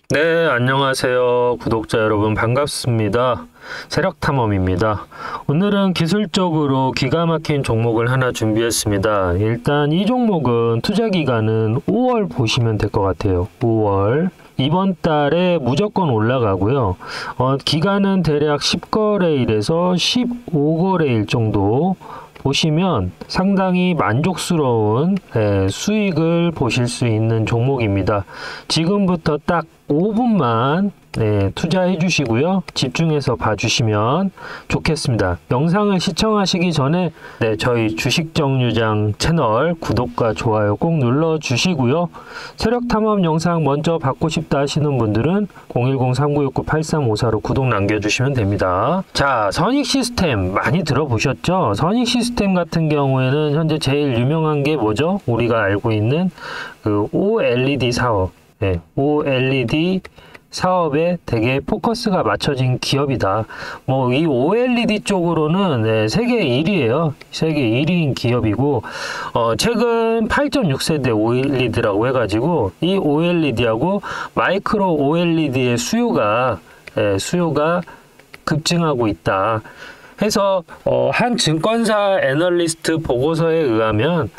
네, 안녕하세요. 구독자 여러분 반갑습니다. 세력탐험입니다. 오늘은 기술적으로 기가 막힌 종목을 하나 준비했습니다. 일단 이 종목은 투자 기간은 5월 보시면 될 것 같아요. 5월. 이번 달에 무조건 올라가고요. 기간은 대략 10거래일에서 15거래일 정도 보시면 상당히 만족스러운 수익을 보실 수 있는 종목입니다. 지금부터 딱 5분만 투자해 주시고요. 집중해서 봐주시면 좋겠습니다. 영상을 시청하시기 전에 저희 주식정류장 채널 구독과 좋아요 꼭 눌러 주시고요. 세력탐험 영상 먼저 받고 싶다 하시는 분들은 010-3969-8354로 구독 남겨주시면 됩니다. 자, 선익시스템 많이 들어보셨죠? 선익시스템 같은 경우에는 현재 제일 유명한 게 뭐죠? 우리가 알고 있는 그 OLED 사업. OLED 사업에 되게 포커스가 맞춰진 기업이다. 뭐 이 OLED 쪽으로는 세계 1위예요. 세계 1위인 기업이고 최근 8.6세대 OLED라고 해가지고 이 OLED하고 마이크로 OLED의 수요가 급증하고 있다. 해서 한 증권사 애널리스트 보고서에 의하면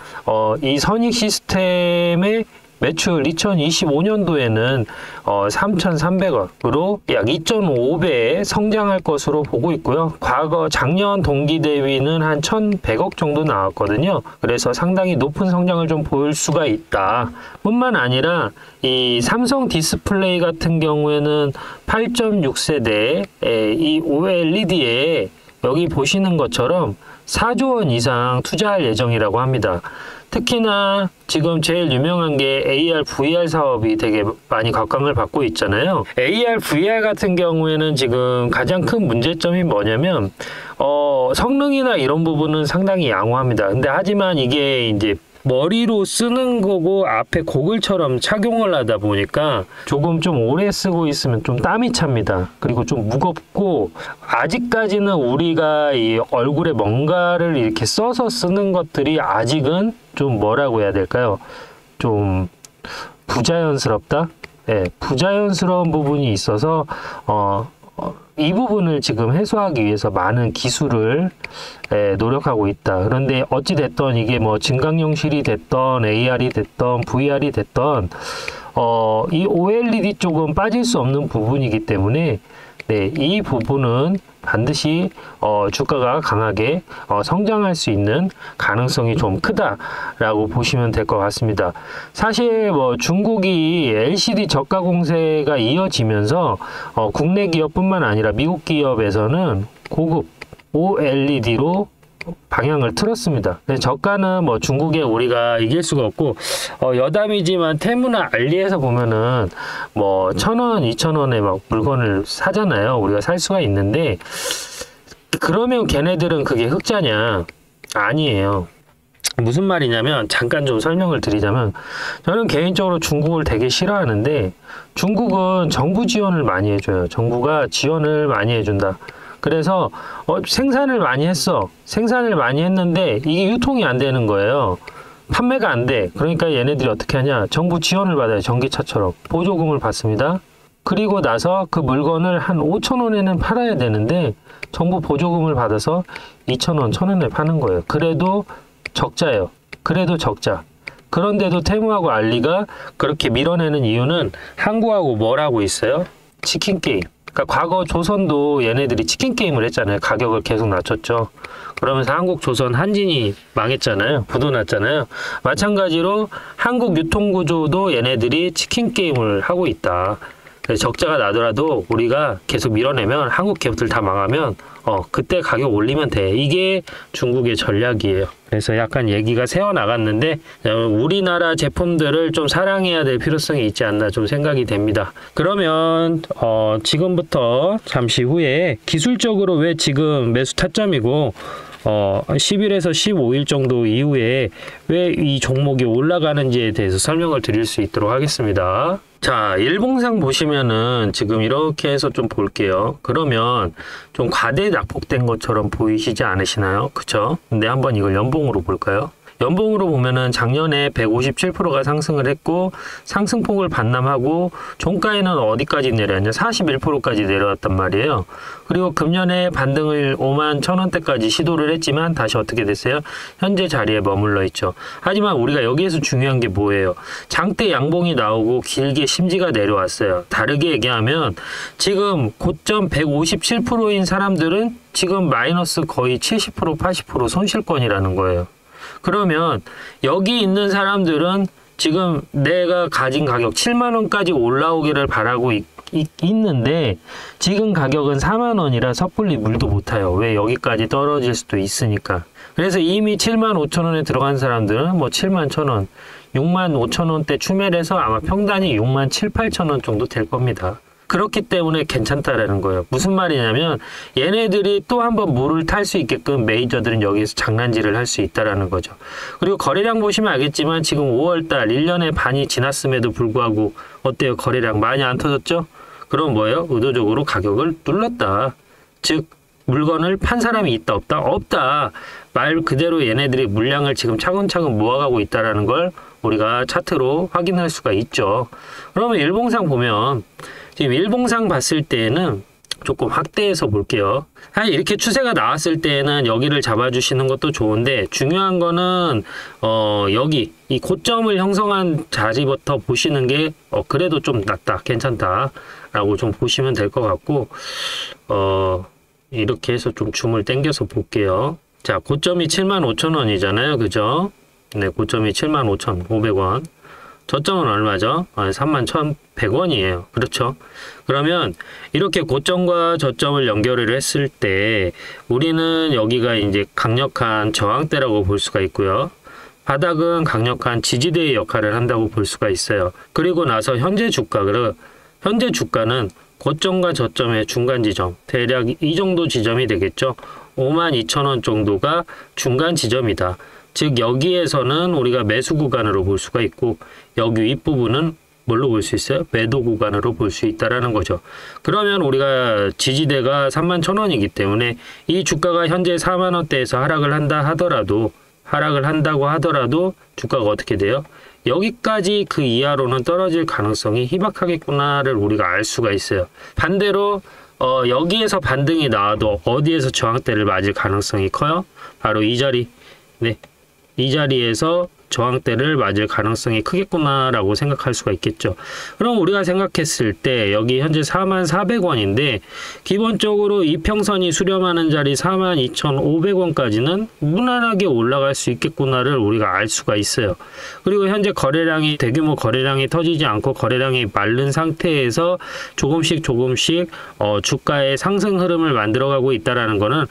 이 선익시스템의 매출 2025년도에는 3,300억으로 약 2.5배 성장할 것으로 보고 있고요. 과거 작년 동기 대비는 한 1,100억 정도 나왔거든요. 그래서 상당히 높은 성장을 좀 보일 수가 있다. 뿐만 아니라 이 삼성 디스플레이 같은 경우에는 8.6세대 이 OLED에 여기 보시는 것처럼 4조 원 이상 투자할 예정이라고 합니다. 특히나 지금 제일 유명한 게 AR, VR 사업이 되게 많이 각광을 받고 있잖아요. AR, VR 같은 경우에는 지금 가장 큰 문제점이 뭐냐면 성능이나 이런 부분은 상당히 양호합니다. 근데 하지만 이게 이제 머리로 쓰는 거고 앞에 고글처럼 착용을 하다 보니까 조금 좀 오래 쓰고 있으면 좀 땀이 찹니다. 그리고 좀 무겁고 아직까지는 우리가 이 얼굴에 뭔가를 이렇게 써서 쓰는 것들이 아직은 좀 뭐라고 해야 될까요? 좀 부자연스럽다? 부자연스러운 부분이 있어서 이 부분을 지금 해소하기 위해서 많은 기술을 노력하고 있다. 그런데 어찌됐던 이게 뭐 증강현실이 됐던 AR이 됐던 VR이 됐던 이 OLED 쪽은 빠질 수 없는 부분이기 때문에 이 부분은 반드시 주가가 강하게 성장할 수 있는 가능성이 좀 크다라고 보시면 될 것 같습니다. 사실 뭐 중국이 LCD 저가 공세가 이어지면서 국내 기업뿐만 아니라 미국 기업에서는 고급 OLED로 방향을 틀었습니다. 저가는 뭐 중국에 우리가 이길 수가 없고 여담이지만 테무나 알리에서 보면은 뭐 1,000원, 2,000원에 막 물건을 사잖아요. 우리가 살 수가 있는데 그러면 걔네들은 그게 흑자냐? 아니에요. 무슨 말이냐면 잠깐 좀 설명을 드리자면 저는 개인적으로 중국을 되게 싫어하는데 중국은 정부 지원을 많이 해줘요. 정부가 지원을 많이 해준다. 그래서 생산을 많이 했어. 생산을 많이 했는데 이게 유통이 안 되는 거예요. 판매가 안 돼. 그러니까 얘네들이 어떻게 하냐. 정부 지원을 받아요. 전기차처럼. 보조금을 받습니다. 그리고 나서 그 물건을 한 5,000원에는 팔아야 되는데 정부 보조금을 받아서 2,000원, 1,000원에 파는 거예요. 그래도 적자예요. 그래도 적자. 그런데도 테무하고 알리가 그렇게 밀어내는 이유는 한국하고 뭘 하고 있어요? 치킨 게임. 그러니까 과거 조선도 얘네들이 치킨 게임을 했잖아요. 가격을 계속 낮췄죠. 그러면서 한국, 조선, 한진이 망했잖아요. 부도났잖아요. 마찬가지로 한국 유통구조도 얘네들이 치킨 게임을 하고 있다. 적자가 나더라도 우리가 계속 밀어내면 한국 기업들 다 망하면 그때 가격 올리면 돼. 이게 중국의 전략이에요. 그래서 약간 얘기가 새어나갔는데 우리나라 제품들을 좀 사랑해야 될 필요성이 있지 않나 좀 생각이 됩니다. 그러면 지금부터 잠시 후에 기술적으로 왜 지금 매수 타점이고 10일에서 15일 정도 이후에 왜 이 종목이 올라가는지에 대해서 설명을 드릴 수 있도록 하겠습니다. 자, 일봉상 보시면은 지금 이렇게 해서 좀 볼게요. 그러면 좀 과대 낙폭된 것처럼 보이시지 않으시나요? 그쵸? 근데 한번 이걸 연봉으로 볼까요? 연봉으로 보면은 작년에 157%가 상승을 했고 상승폭을 반납하고 종가에는 어디까지 내려왔냐? 41%까지 내려왔단 말이에요. 그리고 금년에 반등을 51,000원대까지 시도를 했지만 다시 어떻게 됐어요? 현재 자리에 머물러 있죠. 하지만 우리가 여기에서 중요한 게 뭐예요? 장대 양봉이 나오고 길게 심지가 내려왔어요. 다르게 얘기하면 지금 고점 157%인 사람들은 지금 마이너스 거의 70%, 80% 손실권이라는 거예요. 그러면 여기 있는 사람들은 지금 내가 가진 가격 7만 원까지 올라오기를 바라고 있는데 지금 가격은 4만 원이라 섣불리 물도 못 타요. 왜? 여기까지 떨어질 수도 있으니까. 그래서 이미 7만 5천 원에 들어간 사람들은 뭐 7만 1천 원, 6만 5천 원대 추매를 해서 아마 평단이 6만 7, 8천 원 정도 될 겁니다. 그렇기 때문에 괜찮다라는 거예요. 무슨 말이냐면 얘네들이 또 한번 물을 탈 수 있게끔 메이저들은 여기서 장난질을 할 수 있다라는 거죠. 그리고 거래량 보시면 알겠지만 지금 5월달 1년의 반이 지났음에도 불구하고 어때요? 거래량 많이 안 터졌죠? 그럼 뭐예요? 의도적으로 가격을 눌렀다. 즉 물건을 판 사람이 있다 없다? 없다. 말 그대로 얘네들이 물량을 지금 차근차근 모아가고 있다라는 걸 우리가 차트로 확인할 수가 있죠. 그러면 일봉상 보면 지금 일봉상 봤을 때는 조금 확대해서 볼게요. 사실 이렇게 추세가 나왔을 때는 여기를 잡아주시는 것도 좋은데 중요한 거는 여기 이 고점을 형성한 자리부터 보시는 게 그래도 좀 낫다, 괜찮다 라고 좀 보시면 될 것 같고 이렇게 해서 좀 줌을 당겨서 볼게요. 자, 고점이 75,000원이잖아요. 그죠? 네, 고점이 75,500원. 저점은 얼마죠? 31,100원이에요. 그렇죠? 그러면 이렇게 고점과 저점을 연결을 했을 때 우리는 여기가 이제 강력한 저항대라고 볼 수가 있고요. 바닥은 강력한 지지대의 역할을 한다고 볼 수가 있어요. 그리고 나서 현재 주가는 고점과 저점의 중간 지점, 대략 이 정도 지점이 되겠죠. 52,000원 정도가 중간 지점이다. 즉 여기에서는 우리가 매수 구간으로 볼 수가 있고 여기 윗부분은 뭘로 볼 수 있어요? 매도 구간으로 볼 수 있다라는 거죠. 그러면 우리가 지지대가 31,000원이기 때문에 이 주가가 현재 4만 원대에서 하락을 한다고 하더라도 주가가 어떻게 돼요? 여기까지 그 이하로는 떨어질 가능성이 희박하겠구나를 우리가 알 수가 있어요. 반대로 여기에서 반등이 나와도 어디에서 저항대를 맞을 가능성이 커요? 바로 이 자리. 네, 이 자리에서 저항대를 맞을 가능성이 크겠구나라고 생각할 수가 있겠죠. 그럼 우리가 생각했을 때 여기 현재 44,000원인데 기본적으로 이평선이 수렴하는 자리 42,500원까지는 무난하게 올라갈 수 있겠구나를 우리가 알 수가 있어요. 그리고 현재 거래량이 대규모 거래량이 터지지 않고 거래량이 마른 상태에서 조금씩 주가의 상승 흐름을 만들어가고 있다라는 거는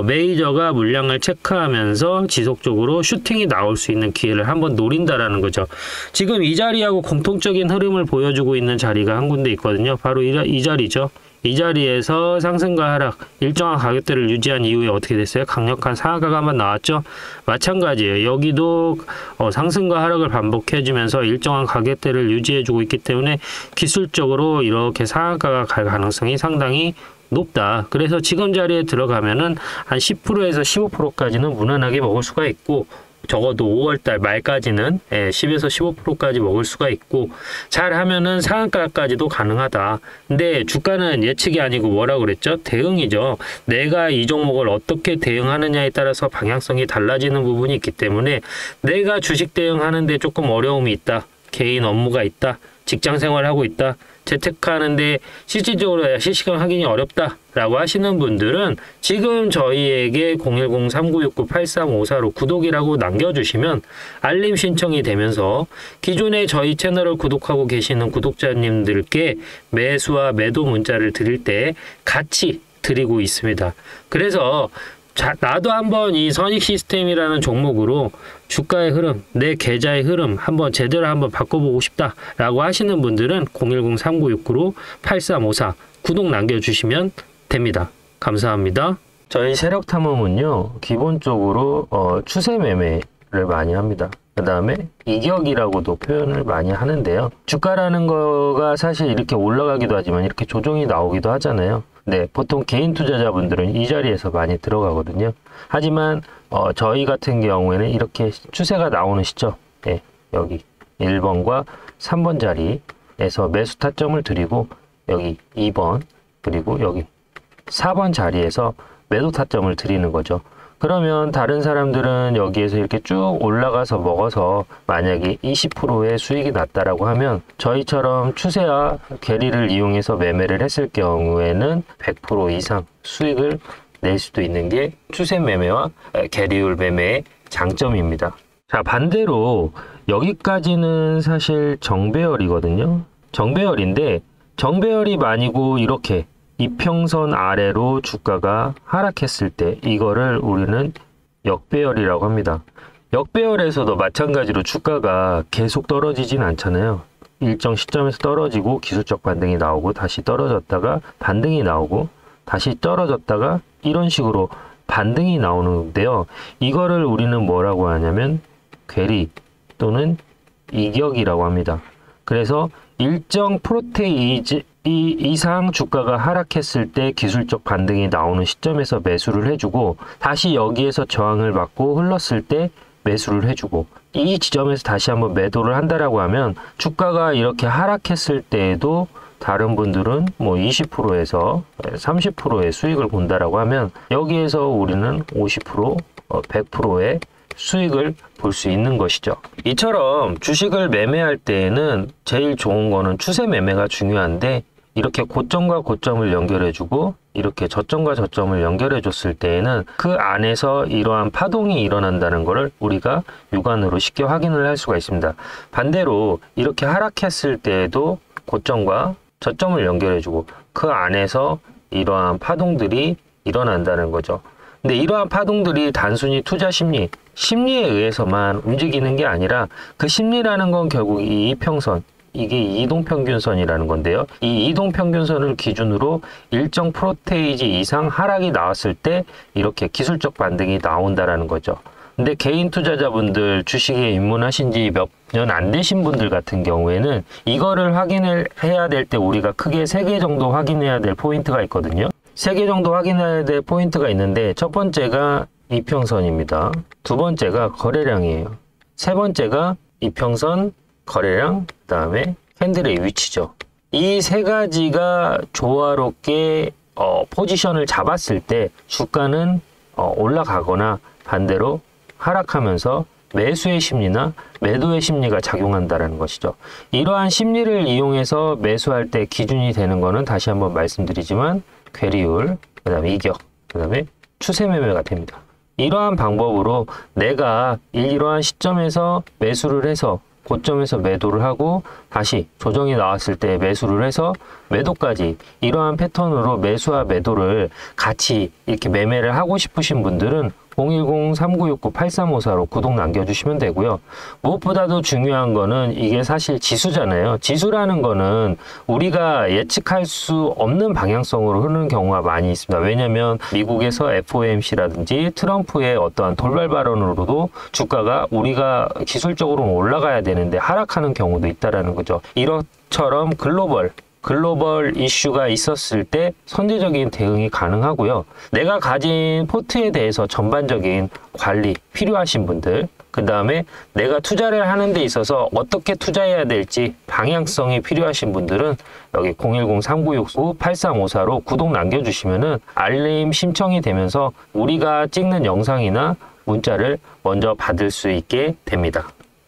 메이저가 물량을 체크하면서 지속적으로 슈팅이 나올 수 있는 기회를 한번 노린다라는 거죠. 지금 이 자리하고 공통적인 흐름을 보여주고 있는 자리가 한 군데 있거든요. 바로 이 자리죠. 이 자리에서 상승과 하락, 일정한 가격대를 유지한 이후에 어떻게 됐어요? 강력한 상하가가 한번 나왔죠. 마찬가지예요. 여기도 상승과 하락을 반복해주면서 일정한 가격대를 유지해주고 있기 때문에 기술적으로 이렇게 상하가가 갈 가능성이 상당히 높다. 그래서 지금 자리에 들어가면은 한 10%에서 15%까지는 무난하게 먹을 수가 있고 적어도 5월달 말까지는 10에서 15%까지 먹을 수가 있고 잘하면은 상한가까지도 가능하다. 근데 주가는 예측이 아니고 뭐라고 그랬죠? 대응이죠. 내가 이 종목을 어떻게 대응하느냐에 따라서 방향성이 달라지는 부분이 있기 때문에 내가 주식 대응하는데 조금 어려움이 있다. 개인 업무가 있다. 직장 생활하고 있다. 재테크하는데 실질적으로 실시간 확인이 어렵다 라고 하시는 분들은 지금 저희에게 010-3969-8354로 구독이라고 남겨주시면 알림 신청이 되면서 기존에 저희 채널을 구독하고 계시는 구독자님들께 매수와 매도 문자를 드릴 때 같이 드리고 있습니다. 그래서 나도 한번 이 선익 시스템이라는 종목으로 주가의 흐름, 내 계좌의 흐름 한번 제대로 한번 바꿔보고 싶다 라고 하시는 분들은 010-3969-8354 구독 남겨주시면 됩니다. 감사합니다. 저희 세력 탐험은요 기본적으로 추세 매매를 많이 합니다. 그 다음에 이격이라고도 표현을 많이 하는데요. 주가라는 거가 사실 이렇게 올라가기도 하지만 이렇게 조정이 나오기도 하잖아요. 네, 보통 개인 투자자분들은 이 자리에서 많이 들어가거든요. 하지만 저희 같은 경우에는 이렇게 추세가 나오는 시점, 예, 여기 1번과 3번 자리에서 매수 타점을 드리고 여기 2번 그리고 여기 4번 자리에서 매도 타점을 드리는 거죠. 그러면 다른 사람들은 여기에서 이렇게 쭉 올라가서 먹어서 만약에 20%의 수익이 났다라고 하면 저희처럼 추세와 괴리를 이용해서 매매를 했을 경우에는 100% 이상 수익을 낼 수도 있는 게 추세 매매와 괴리율 매매의 장점입니다. 자, 반대로 여기까지는 사실 정배열이거든요. 정배열인데 정배열이 아니고 이렇게 이평선 아래로 주가가 하락했을 때 이거를 우리는 역배열이라고 합니다. 역배열에서도 마찬가지로 주가가 계속 떨어지진 않잖아요. 일정 시점에서 떨어지고 기술적 반등이 나오고 다시 떨어졌다가 반등이 나오고 다시 떨어졌다가 이런 식으로 반등이 나오는데요. 이거를 우리는 뭐라고 하냐면 괴리 또는 이격이라고 합니다. 그래서 일정 프로테이지 이상 주가가 하락했을 때 기술적 반등이 나오는 시점에서 매수를 해주고 다시 여기에서 저항을 받고 흘렀을 때 매수를 해주고 이 지점에서 다시 한번 매도를 한다라고 하면 주가가 이렇게 하락했을 때에도 다른 분들은 뭐 20%에서 30%의 수익을 본다라고 하면 여기에서 우리는 50%, 100%의 수익을 볼 수 있는 것이죠. 이처럼 주식을 매매할 때에는 제일 좋은 거는 추세 매매가 중요한데 이렇게 고점과 고점을 연결해주고 이렇게 저점과 저점을 연결해줬을 때에는 그 안에서 이러한 파동이 일어난다는 것을 우리가 육안으로 쉽게 확인을 할 수가 있습니다. 반대로 이렇게 하락했을 때에도 고점과 저점을 연결해주고 그 안에서 이러한 파동들이 일어난다는 거죠. 근데 이러한 파동들이 단순히 투자 심리에 의해서만 움직이는 게 아니라 그 심리라는 건 결국 이 이평선, 이게 이동평균선이라는 건데요. 이 이동평균선을 기준으로 일정 프로테이지 이상 하락이 나왔을 때 이렇게 기술적 반등이 나온다라는 거죠. 근데 개인 투자자분들 주식에 입문하신 지 몇 년 안 되신 분들 같은 경우에는 이거를 확인을 해야 될 때 우리가 크게 3개 정도 확인해야 될 포인트가 있거든요. 3개 정도 확인해야 될 포인트가 있는데 첫 번째가 이평선입니다. 두 번째가 거래량이에요. 세 번째가 이평선, 거래량, 그 다음에 캔들의 위치죠. 이 세 가지가 조화롭게 포지션을 잡았을 때 주가는 올라가거나 반대로 하락하면서 매수의 심리나 매도의 심리가 작용한다는 것이죠. 이러한 심리를 이용해서 매수할 때 기준이 되는 거는 다시 한번 말씀드리지만 괴리율, 그 다음에 이격, 그 다음에 추세 매매가 됩니다. 이러한 방법으로 내가 이러한 시점에서 매수를 해서 고점에서 매도를 하고 다시 조정이 나왔을 때 매수를 해서 매도까지 이러한 패턴으로 매수와 매도를 같이 이렇게 매매를 하고 싶으신 분들은 010-3969-8354로 구독 남겨주시면 되고요. 무엇보다도 중요한 거는 이게 사실 지수잖아요. 지수라는 거는 우리가 예측할 수 없는 방향성으로 흐르는 경우가 많이 있습니다. 왜냐하면 미국에서 FOMC라든지 트럼프의 어떠한 돌발 발언으로도 주가가 우리가 기술적으로는 올라가야 되는데 하락하는 경우도 있다라는 거죠. 이것처럼 글로벌 이슈가 있었을 때 선제적인 대응이 가능하고요. 내가 가진 포트에 대해서 전반적인 관리 필요하신 분들, 그 다음에 내가 투자를 하는 데 있어서 어떻게 투자해야 될지 방향성이 필요하신 분들은 여기 010-3969-8354로 구독 남겨주시면은 알림 신청이 되면서 우리가 찍는 영상이나 문자를 먼저 받을 수 있게 됩니다.